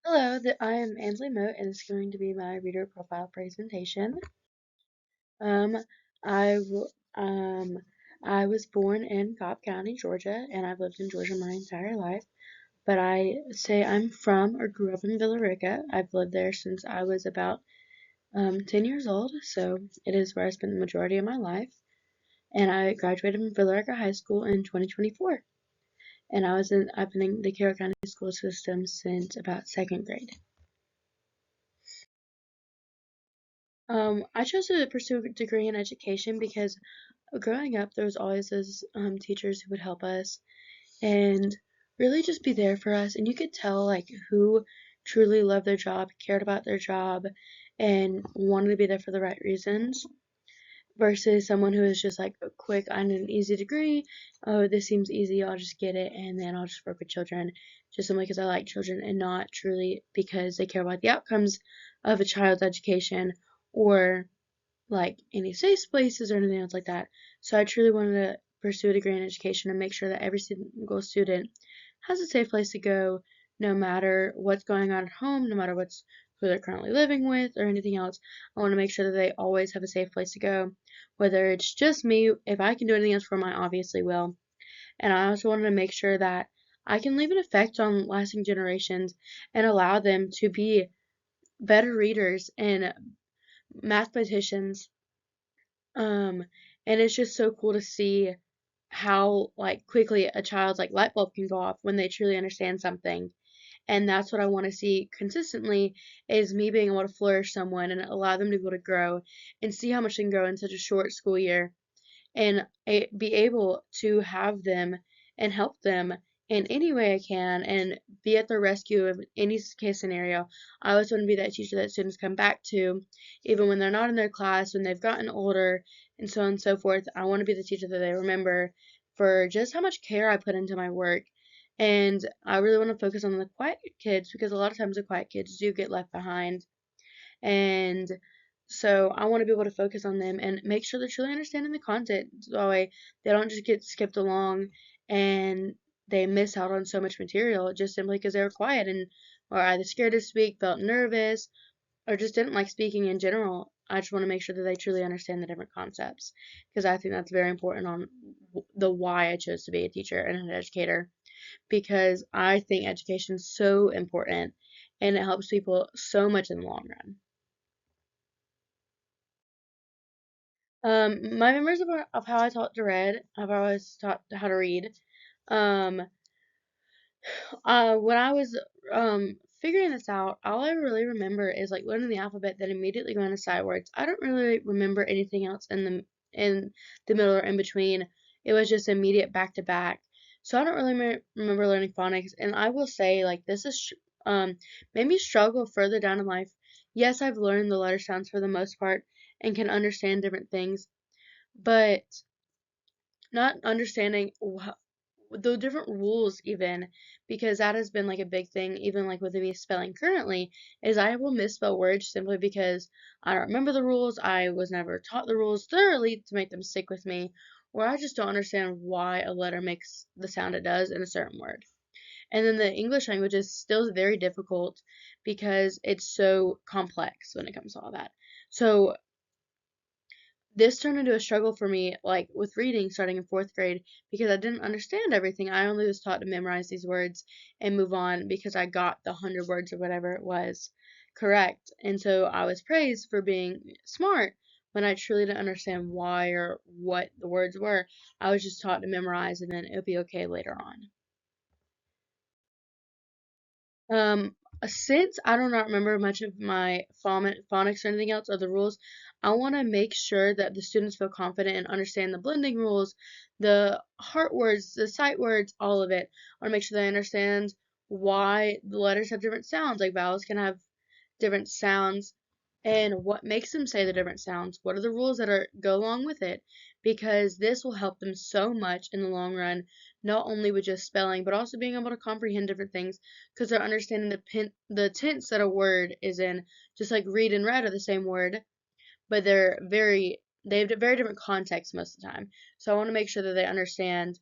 Hello, I am Ansley Moat, and it's going to be my reader profile presentation. Um, I w- um, I was born in Cobb County, Georgia, and I've lived in Georgia my entire life. But I say I'm from or grew up in Villa Rica. I've lived there since I was about 10 years old, so it is where I spent the majority of my life. And I graduated from Villa Rica High School in 2024, and I've been in the Carroll County school system since about second grade. I chose to pursue a degree in education because growing up, there was always those teachers who would help us and really just be there for us. And you could tell like who truly loved their job, cared about their job, and wanted to be there for the right reasons versus someone who is just like, quick, I need an easy degree. Oh, this seems easy. I'll just get it, and then I'll just work with children just simply because I like children and not truly because they care about the outcomes of a child's education or like any safe places or anything else like that. So I truly wanted to pursue a degree in education and make sure that every single student has a safe place to go, no matter what's going on at home, no matter who they're currently living with or anything else. I want to make sure that they always have a safe place to go, whether it's just me. If I can do anything else for them, I obviously will. And I also wanted to make sure that I can leave an effect on lasting generations and allow them to be better readers and mathematicians. And it's just so cool to see how like quickly a child's like light bulb can go off when they truly understand something. And that's what I want to see consistently is me being able to flourish someone and allow them to be able to grow and see how much they can grow in such a short school year and be able to have them and help them in any way I can and be at their rescue of any case scenario. I always want to be that teacher that students come back to, even when they're not in their class, when they've gotten older, and so on and so forth. I want to be the teacher that they remember for just how much care I put into my work. And I really want to focus on the quiet kids because a lot of times the quiet kids do get left behind. And so I want to be able to focus on them and make sure they're truly understanding the content. So that way they don't just get skipped along and they miss out on so much material just simply because they were quiet and or either scared to speak, felt nervous, or just didn't like speaking in general. I just want to make sure that they truly understand the different concepts because I think that's very important on the why I chose to be a teacher and an educator because I think education is so important and it helps people so much in the long run. My memories of how I taught to read, of how I was taught how to read. Um, when I was figuring this out, all I really remember is like learning the alphabet, then immediately going to sight words. I don't really remember anything else in the middle or in between. It was just immediate back to back. So I don't really remember learning phonics. And I will say like this is made me struggle further down in life. Yes, I've learned the letter sounds for the most part and can understand different things, but not understanding the different rules even because that has been like a big thing even like with me spelling currently is I will misspell words simply because I don't remember the rules, I was never taught the rules thoroughly to make them stick with me, or I just don't understand why a letter makes the sound it does in a certain word. And then the English language is still very difficult because it's so complex when it comes to all that. So this turned into a struggle for me, like with reading starting in fourth grade, because I didn't understand everything. I only was taught to memorize these words and move on because I got the 100 words or whatever it was correct. And so I was praised for being smart when I truly didn't understand why or what the words were. I was just taught to memorize and then it would be okay later on. Um, since I do not remember much of my phonics or anything else or the rules, I want to make sure that the students feel confident and understand the blending rules, the heart words, the sight words, all of it. I want to make sure they understand why the letters have different sounds, like vowels can have different sounds, and what makes them say the different sounds. What are the rules that are go along with it? Because this will help them so much in the long run, not only with just spelling, but also being able to comprehend different things because they're understanding the tense that a word is in. Just like read and read are the same word, but they have very different contexts most of the time. So I want to make sure that they understand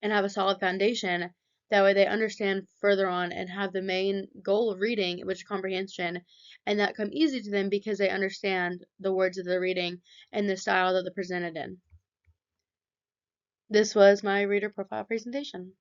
and have a solid foundation That way they understand further on and have the main goal of reading, which is comprehension, and that come easy to them because they understand the words that they're reading and the style that they're presented in. This was my reader profile presentation.